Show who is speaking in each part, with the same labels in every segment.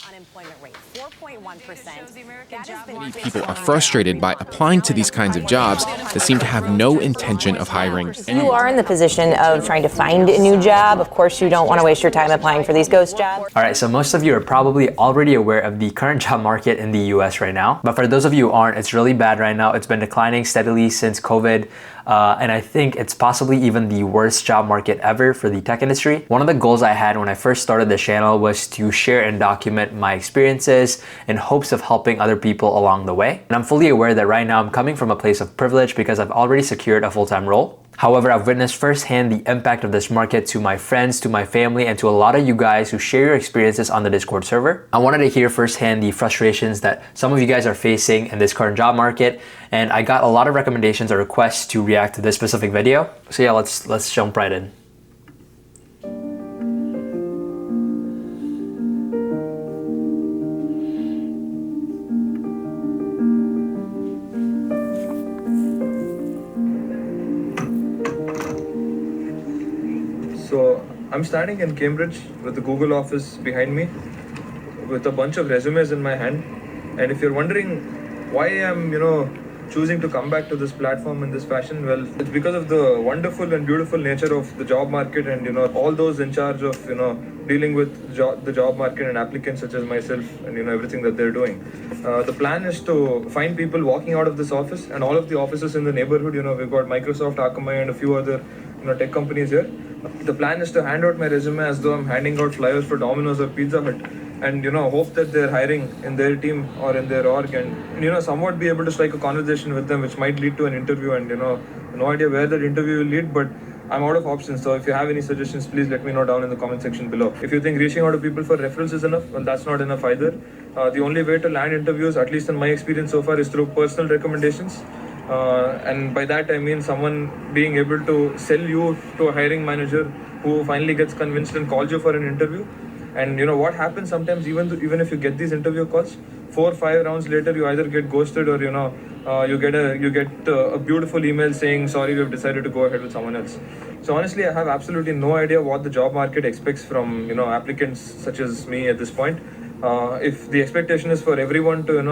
Speaker 1: unemployment rate, 4.1%.
Speaker 2: Many people are frustrated by applying to these kinds of jobs that seem to have no intention of hiring anyone.
Speaker 3: You are in the position of trying to find a new job. Of course, you don't want to waste your time applying for these ghost jobs.
Speaker 4: All right, so most of you are probably already aware of the current job market in the US right now. But for those of you who aren't, it's really bad right now. It's been declining steadily since COVID. And I think it's possibly even the worst job market ever for the tech industry. One of the goals I had when I first started the channel was to share and document my experiences in hopes of helping other people along the way. And I'm fully aware that right now I'm coming from a place of privilege because I've already secured a full-time role. However, I've witnessed firsthand the impact of this market to my friends, to my family, and to a lot of you guys who share your experiences on the Discord server. I wanted to hear firsthand the frustrations that some of you guys are facing in this current job market, and I got a lot of recommendations or requests to react to this specific video. So yeah, let's jump right in.
Speaker 5: So I'm standing in Cambridge with the Google office behind me with a bunch of resumes in my hand. And if you're wondering why I'm, choosing to come back to this platform in this fashion, well, it's because of the wonderful and beautiful nature of the job market and, all those in charge of, dealing with the job market and applicants such as myself and, everything that they're doing. The plan is to find people walking out of this office and all of the offices in the neighborhood. We've got Microsoft, Akamai and a few other, tech companies here. The plan is to hand out my resume as though I'm handing out flyers for Domino's or Pizza Hut and, hope that they're hiring in their team or in their org and, somewhat be able to strike a conversation with them, which might lead to an interview and, no idea where that interview will lead, but I'm out of options. So if you have any suggestions, please let me know down in the comment section below. If you think reaching out to people for referrals is enough, well, that's not enough either. The only way to land interviews, at least in my experience so far, is through personal recommendations. And by that I mean someone being able to sell you to a hiring manager who finally gets convinced and calls you for an interview. And what happens sometimes, even if you get these interview calls, 4 or 5 rounds later you either get ghosted or you get a beautiful email saying sorry, we've decided to go ahead with someone else. So honestly, I have absolutely no idea what the job market expects from applicants such as me at this point. If the expectation is for everyone to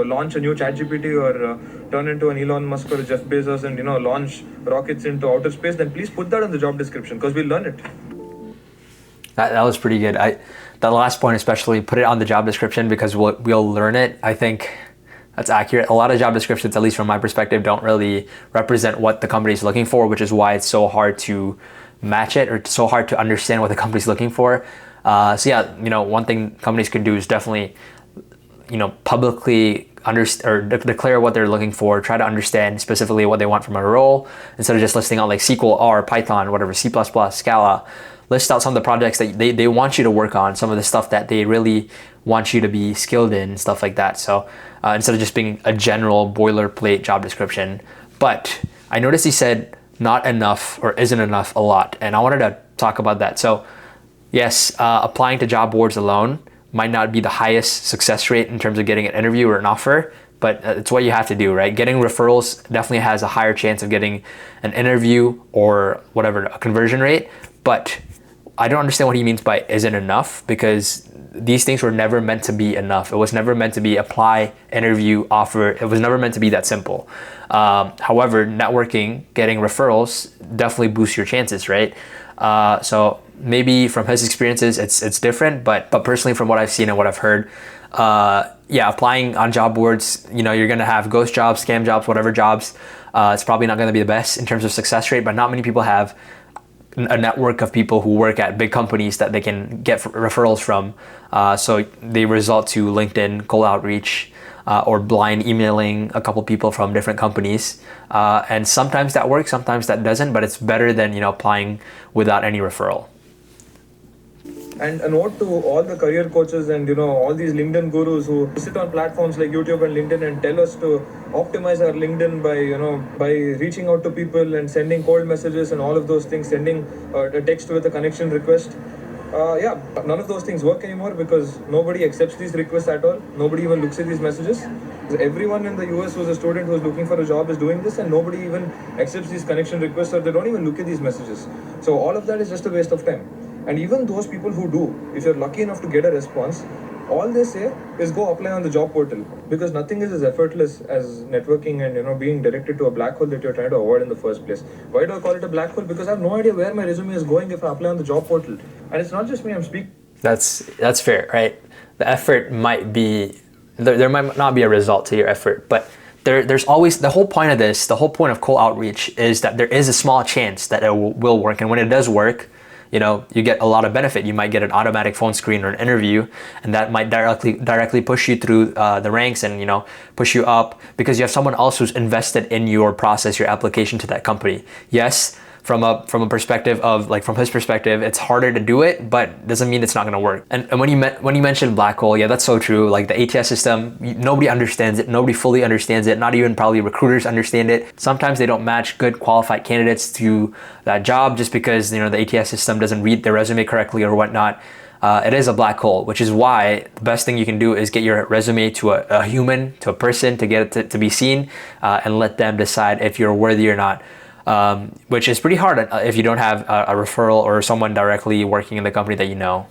Speaker 5: launch a new ChatGPT or turn into an Elon Musk or a Jeff Bezos and launch rockets into outer space, then please put that on the job description because we'll learn it.
Speaker 4: That was pretty good. The last point especially, put it on the job description because we'll learn it. I think that's accurate. A lot of job descriptions, at least from my perspective, don't really represent what the company is looking for, which is why it's so hard to match it or so hard to understand what the company's looking for. So yeah, one thing companies could do is definitely, publicly declare what they're looking for, try to understand specifically what they want from a role, instead of just listing out like SQL, R, Python, whatever, C++, Scala. List out some of the projects that they want you to work on, some of the stuff that they really want you to be skilled in, stuff like that. So instead of just being a general boilerplate job description. But I noticed he said not enough or isn't enough a lot, and I wanted to talk about that. So yes, applying to job boards alone might not be the highest success rate in terms of getting an interview or an offer, but it's what you have to do, right? Getting referrals definitely has a higher chance of getting an interview or whatever, a conversion rate. But I don't understand what he means by isn't enough, because these things were never meant to be enough. It was never meant to be apply, interview, offer. It was never meant to be that simple. However, networking, getting referrals definitely boosts your chances, right? So maybe from his experiences, it's different, but personally from what I've seen and what I've heard, applying on job boards, you're gonna have ghost jobs, scam jobs, whatever jobs. It's probably not gonna be the best in terms of success rate, but not many people have a network of people who work at big companies that they can get referrals from. So they resort to LinkedIn, cold outreach, or blind emailing a couple people from different companies. And sometimes that works, sometimes that doesn't, but it's better than applying without any referral.
Speaker 5: And a note to all the career coaches and all these LinkedIn gurus who sit on platforms like YouTube and LinkedIn and tell us to optimize our LinkedIn by reaching out to people and sending cold messages and all of those things, sending a text with a connection request. None of those things work anymore because nobody accepts these requests at all. Nobody even looks at these messages. Everyone in the US who's a student who's looking for a job is doing this, and nobody even accepts these connection requests, or they don't even look at these messages. So all of that is just a waste of time. And even those people who do, if you're lucky enough to get a response, all they say is go apply on the job portal, because nothing is as effortless as networking and being directed to a black hole that you're trying to avoid in the first place. Why do I call it a black hole? Because I have no idea where my resume is going if I apply on the job portal. And it's not just me, I'm speaking.
Speaker 4: That's fair, right? The effort might be, there might not be a result to your effort, but there's always, the whole point of this, the whole point of cold outreach is that there is a small chance that it will work. And when it does work, you get a lot of benefit. You might get an automatic phone screen or an interview, and that might directly push you through the ranks and push you up because you have someone else who's invested in your process, your application to that company. Yes, from a perspective of from his perspective, it's harder to do it, but doesn't mean it's not going to work. And when you mentioned black hole, yeah, that's so true. Like the ATS system, nobody understands it. Nobody fully understands it. Not even probably recruiters understand it. Sometimes they don't match good qualified candidates to that job just because the ATS system doesn't read their resume correctly or whatnot. It is a black hole, which is why the best thing you can do is get your resume to a human, to a person, to get it to be seen, and let them decide if you're worthy or not. Which is pretty hard if you don't have a referral or someone directly working in the company that you know.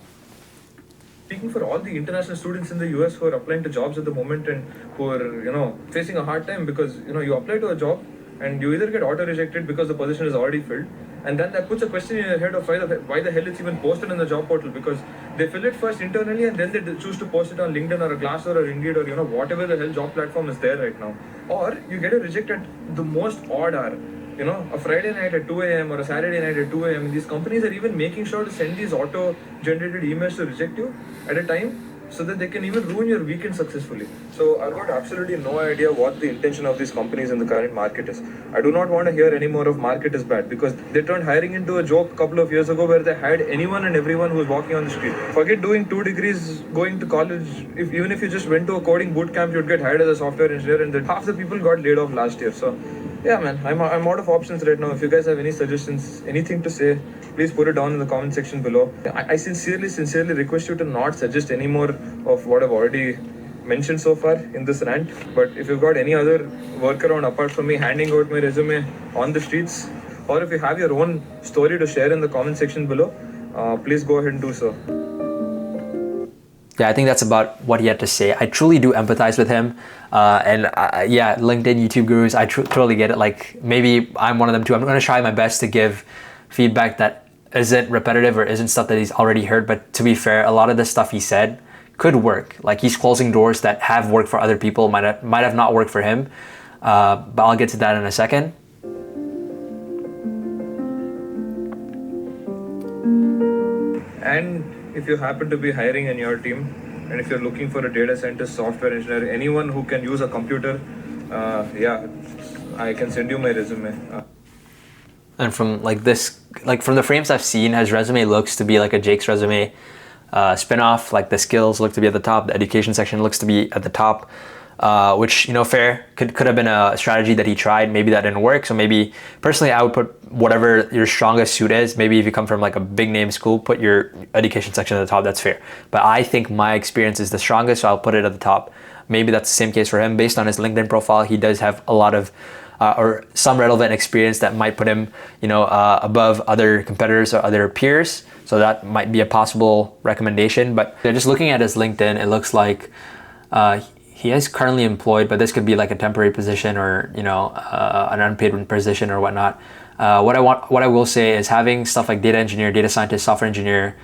Speaker 5: Speaking for all the international students in the US who are applying to jobs at the moment and who are, facing a hard time because, you apply to a job and you either get auto-rejected because the position is already filled, and then that puts a question in your head of why the hell it's even posted in the job portal, because they fill it first internally and then they choose to post it on LinkedIn or a Glassdoor or Indeed or, whatever the hell job platform is there right now. Or you get a reject at the most odd hour. A Friday night at 2 a.m. or a Saturday night at 2 a.m. These companies are even making sure to send these auto-generated emails to reject you at a time so that they can even ruin your weekend successfully. So I've got absolutely no idea what the intention of these companies in the current market is. I do not want to hear any more of market is bad, because they turned hiring into a joke a couple of years ago where they hired anyone and everyone who was walking on the street. Forget doing 2 degrees, going to college. Even if you just went to a coding boot camp, you'd get hired as a software engineer, and half the people got laid off last year. So yeah, man, I'm out of options right now. If you guys have any suggestions, anything to say, please put it down in the comment section below. I sincerely request you to not suggest any more of what I've already mentioned so far in this rant. But if you've got any other workaround apart from me handing out my resume on the streets, or if you have your own story to share in the comment section below, please go ahead and do so.
Speaker 4: Yeah, I think that's about what he had to say. I truly do empathize with him. Yeah, LinkedIn, YouTube gurus, I totally get it. Like, maybe I'm one of them too. I'm going to try my best to give feedback that isn't repetitive or isn't stuff that he's already heard. But to be fair, a lot of the stuff he said could work. Like, he's closing doors that have worked for other people, might have not worked for him. But I'll get to that in a second.
Speaker 5: And if you happen to be hiring in your team, and if you're looking for a data scientist, software engineer, anyone who can use a computer, yeah, I can send you my resume.
Speaker 4: And from from the frames I've seen, his resume looks to be like a Jake's resume spin-off. Like, the skills look to be at the top, the education section looks to be at the top. Which, fair, could have been a strategy that he tried. Maybe that didn't work. So maybe, personally, I would put whatever your strongest suit is. Maybe if you come from like a big name school, put your education section at the top. That's fair. But I think my experience is the strongest, so I'll put it at the top. Maybe that's the same case for him. Based on his LinkedIn profile, he does have a lot of or some relevant experience that might put him, above other competitors or other peers. So that might be a possible recommendation. But just looking at his LinkedIn, it looks like he is currently employed, but this could be like a temporary position or an unpaid position or whatnot. What I will say is having stuff like data engineer, data scientist, software engineer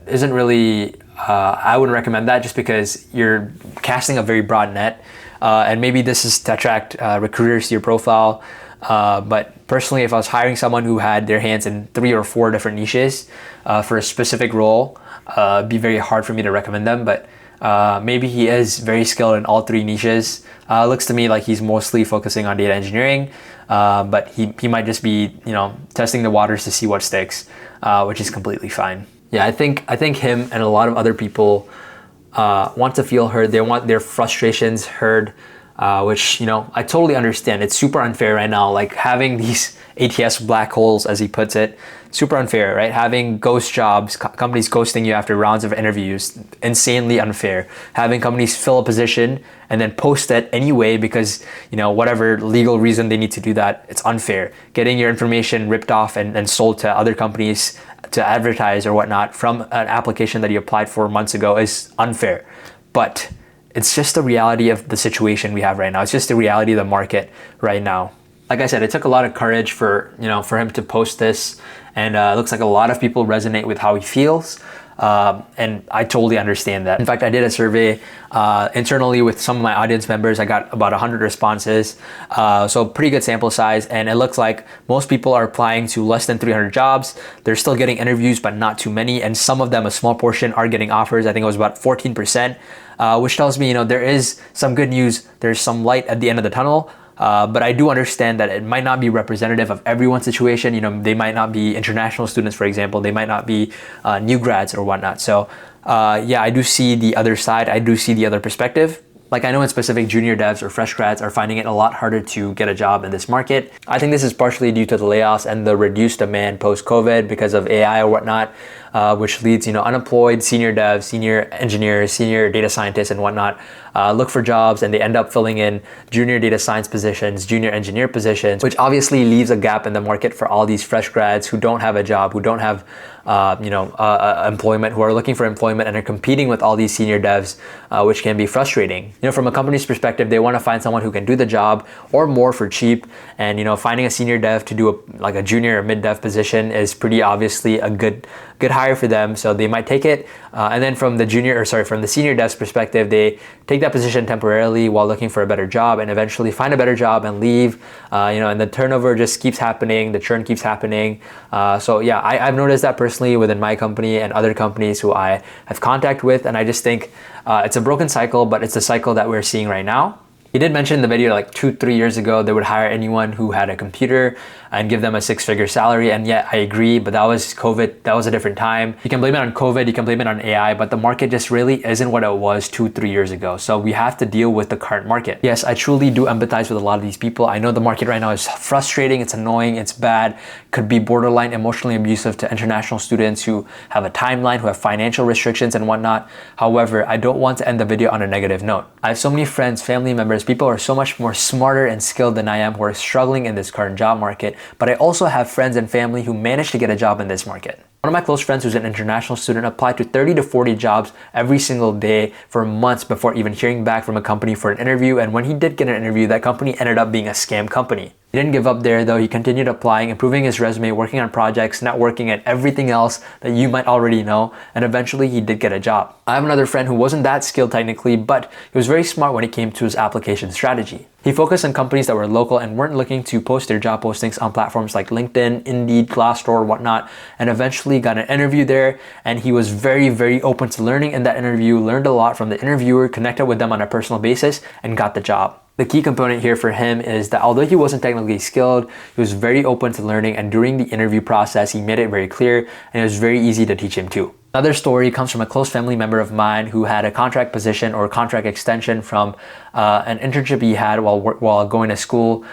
Speaker 4: isn't really. I wouldn't recommend that, just because you're casting a very broad net, and maybe this is to attract recruiters to your profile. But personally, if I was hiring someone who had their hands in 3 or 4 different niches for a specific role, it'd be very hard for me to recommend them. But maybe he is very skilled in all 3 niches. Looks to me like he's mostly focusing on data engineering, but he might just be testing the waters to see what sticks, which is completely fine. Yeah, I think him and a lot of other people want to feel heard. They want their frustrations heard. which, you know, I totally understand. It's super unfair right now. Like having these ATS black holes, as he puts it, super unfair, right? Having ghost jobs, companies ghosting you after rounds of interviews, insanely unfair. Having companies fill a position and then post it anyway because, you know, whatever legal reason they need to do that, it's unfair. Getting your information ripped off and sold to other companies to advertise or whatnot from an application that you applied for months ago is unfair. But it's just the reality of the situation we have right now. It's just the reality of the market right now. Like I said, it took a lot of courage for him to post this, and it looks like a lot of people resonate with how he feels. And I totally understand that. In fact, I did a survey internally with some of my audience members. I got about 100 responses, so pretty good sample size. And it looks like most people are applying to less than 300 jobs. They're still getting interviews, but not too many. And some of them, a small portion, are getting offers. I think it was about 14%, which tells me, there is some good news. There's some light at the end of the tunnel. But I do understand that it might not be representative of everyone's situation. They might not be international students, for example. They might not be new grads or whatnot. So yeah, I do see the other side. I do see the other perspective. Like I know in specific junior devs or fresh grads are finding it a lot harder to get a job in this market. I think this is partially due to the layoffs and the reduced demand post-COVID because of AI or whatnot, which leads, unemployed senior devs, senior engineers, senior data scientists and whatnot look for jobs, and they end up filling in junior data science positions, junior engineer positions, which obviously leaves a gap in the market for all these fresh grads who don't have a job, who don't have employment, who are looking for employment and are competing with all these senior devs, which can be frustrating. From a company's perspective, they want to find someone who can do the job or more for cheap. And finding a senior dev to do a junior or mid dev position is pretty obviously a good hire for them. So they might take it. And then from the senior dev's perspective, they take that position temporarily while looking for a better job and eventually find a better job and leave. And the turnover just keeps happening. The churn keeps happening. So yeah, I've noticed that personally within my company and other companies who I have contact with. And I just think it's a broken cycle, but it's a cycle that we're seeing right now. He did mention in the video 2-3 years ago they would hire anyone who had a computer and give them a 6-figure salary, and yeah, I agree, but that was COVID. That was a different time. You can blame it on COVID, you can blame it on AI, but the market just really isn't what it was 2-3 years ago. So we have to deal with the current market. Yes, I truly do empathize with a lot of these people. I know the market right now is frustrating, it's annoying, it's bad, could be borderline emotionally abusive to international students who have a timeline, who have financial restrictions and whatnot. However, I don't want to end the video on a negative note. I have so many friends, family members, people who are so much more smarter and skilled than I am who are struggling in this current job market, but I also have friends and family who managed to get a job in this market. One of my close friends who's an international student applied to 30 to 40 jobs every single day for months before even hearing back from a company for an interview, and when he did get an interview, that company ended up being a scam company. He didn't give up there though. He continued applying, improving his resume, working on projects, networking, and everything else that you might already know, and eventually he did get a job. I have another friend who wasn't that skilled technically, but he was very smart when it came to his application strategy. He focused on companies that were local and weren't looking to post their job postings on platforms like LinkedIn, Indeed, Glassdoor, whatnot, and eventually got an interview there. And he was very, very open to learning in that interview, learned a lot from the interviewer, connected with them on a personal basis, and got the job. The key component here for him is that although he wasn't technically skilled, he was very open to learning, and during the interview process, he made it very clear, and it was very easy to teach him too. Another story comes from a close family member of mine who had a contract position or contract extension from an internship he had while going to school,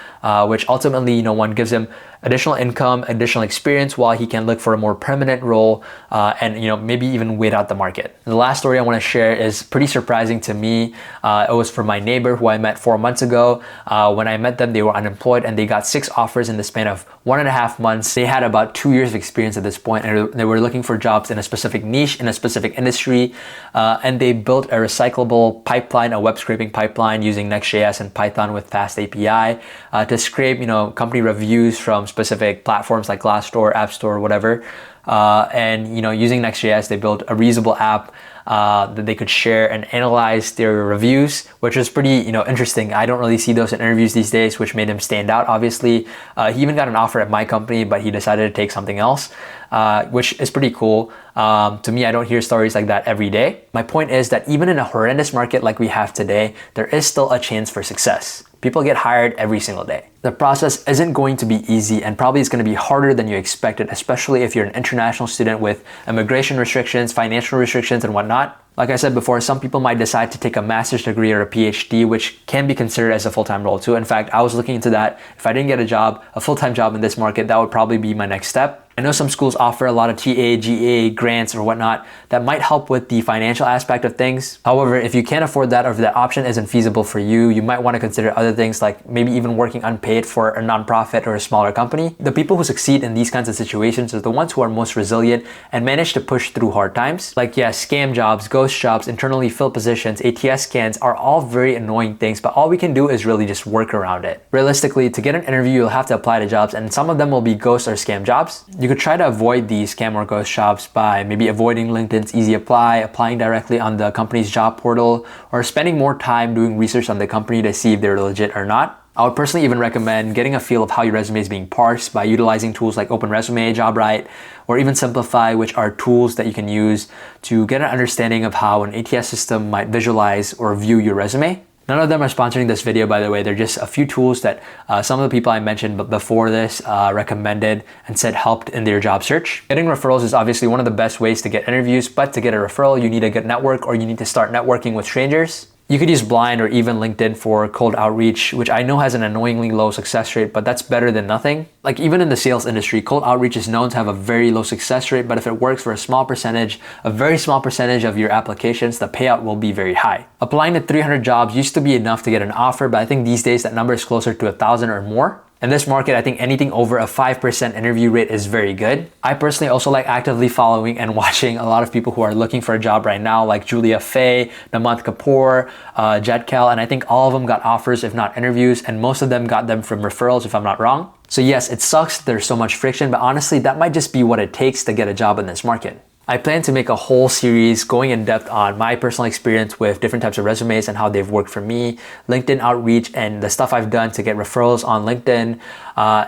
Speaker 4: which ultimately, one gives him additional income, additional experience while he can look for a more permanent role and maybe even wait out the market. And the last story I want to share is pretty surprising to me. It was from my neighbor who I met 4 months ago. When I met them, they were unemployed and they got 6 offers in the span of 1.5 months. They had about 2 years of experience at this point, and they were looking for jobs in a specific niche, in a specific industry, and they built a recyclable pipeline, a web scraping pipeline using Next.js and Python with Fast API to scrape company reviews from specific platforms like Glassdoor, App Store, whatever. And using Next.js, they built a reusable app that they could share and analyze their reviews, which was pretty interesting. I don't really see those in interviews these days, which made him stand out. Obviously, he even got an offer at my company, but he decided to take something else, which is pretty cool. To me, I don't hear stories like that every day. My point is that even in a horrendous market like we have today, there is still a chance for success. People get hired every single day. The process isn't going to be easy and probably is going to be harder than you expected, especially if you're an international student with immigration restrictions, financial restrictions, and whatnot. Like I said before, some people might decide to take a master's degree or a PhD, which can be considered as a full-time role too. In fact, I was looking into that. If I didn't get a job, a full-time job in this market, that would probably be my next step. I know some schools offer a lot of TA, GA, grants, or whatnot that might help with the financial aspect of things. However, if you can't afford that or if that option isn't feasible for you, you might want to consider other things like maybe even working unpaid for a nonprofit or a smaller company. The people who succeed in these kinds of situations are the ones who are most resilient and manage to push through hard times. Like, yes, scam jobs, ghost jobs, internally filled positions, ATS scans are all very annoying things, but all we can do is really just work around it. Realistically, to get an interview, you'll have to apply to jobs, and some of them will be ghost or scam jobs. You could try to avoid these scam or ghost jobs by maybe avoiding LinkedIn's easy apply, applying directly on the company's job portal, or spending more time doing research on the company to see if they're legit or not. I would personally even recommend getting a feel of how your resume is being parsed by utilizing tools like OpenResume, JobRite, or even Simplify, which are tools that you can use to get an understanding of how an ATS system might visualize or view your resume. None of them are sponsoring this video, by the way. They're just a few tools that some of the people I mentioned before this recommended and said helped in their job search. Getting referrals is obviously one of the best ways to get interviews, but to get a referral, you need a good network or you need to start networking with strangers. You could use Blind or even LinkedIn for cold outreach, which I know has an annoyingly low success rate, but that's better than nothing. Like, even in the sales industry, cold outreach is known to have a very low success rate, but if it works for a small percentage, a very small percentage of your applications, the payout will be very high. Applying to 300 jobs used to be enough to get an offer, but I think these days that number is closer to 1,000 or more. In this market, I think anything over a 5% interview rate is very good. I personally also like actively following and watching a lot of people who are looking for a job right now, like Julia Fay, Namanth Kapoor, Jetkel, and I think all of them got offers, if not interviews, and most of them got them from referrals, if I'm not wrong. So yes, it sucks there's so much friction, but honestly, that might just be what it takes to get a job in this market. I plan to make a whole series going in depth on my personal experience with different types of resumes and how they've worked for me, LinkedIn outreach, and the stuff I've done to get referrals on LinkedIn,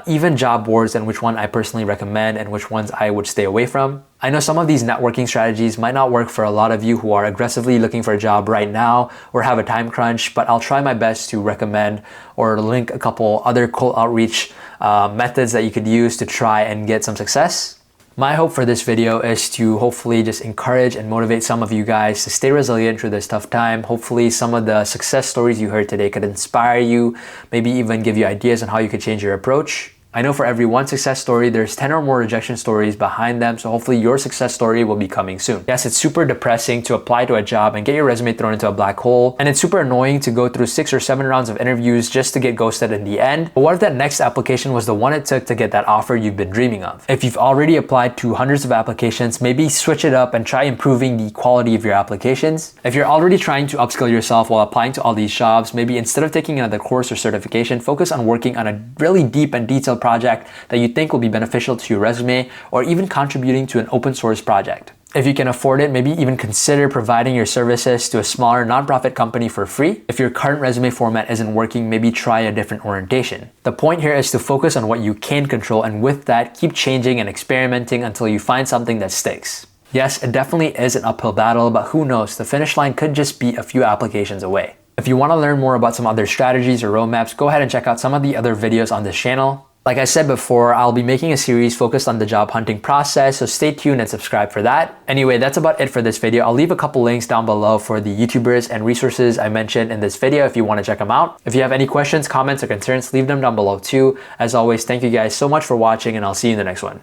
Speaker 4: even job boards and which one I personally recommend and which ones I would stay away from. I know some of these networking strategies might not work for a lot of you who are aggressively looking for a job right now or have a time crunch, but I'll try my best to recommend or link a couple other cold outreach methods that you could use to try and get some success. My hope for this video is to hopefully just encourage and motivate some of you guys to stay resilient through this tough time. Hopefully some of the success stories you heard today could inspire you, maybe even give you ideas on how you could change your approach. I know for every one success story, there's 10 or more rejection stories behind them, so hopefully your success story will be coming soon. Yes, it's super depressing to apply to a job and get your resume thrown into a black hole, and it's super annoying to go through 6 or 7 rounds of interviews just to get ghosted in the end. But what if that next application was the one it took to get that offer you've been dreaming of? If you've already applied to hundreds of applications, maybe switch it up and try improving the quality of your applications. If you're already trying to upskill yourself while applying to all these jobs, maybe instead of taking another course or certification, focus on working on a really deep and detailed project that you think will be beneficial to your resume, or even contributing to an open source project. If you can afford it, maybe even consider providing your services to a smaller nonprofit company for free. If your current resume format isn't working, maybe try a different orientation. The point here is to focus on what you can control, and with that, keep changing and experimenting until you find something that sticks. Yes, it definitely is an uphill battle, but who knows, the finish line could just be a few applications away. If you want to learn more about some other strategies or roadmaps, go ahead and check out some of the other videos on this channel. Like I said before, I'll be making a series focused on the job hunting process, so stay tuned and subscribe for that. Anyway, that's about it for this video. I'll leave a couple links down below for the YouTubers and resources I mentioned in this video if you want to check them out. If you have any questions, comments, or concerns, leave them down below too. As always, thank you guys so much for watching, and I'll see you in the next one.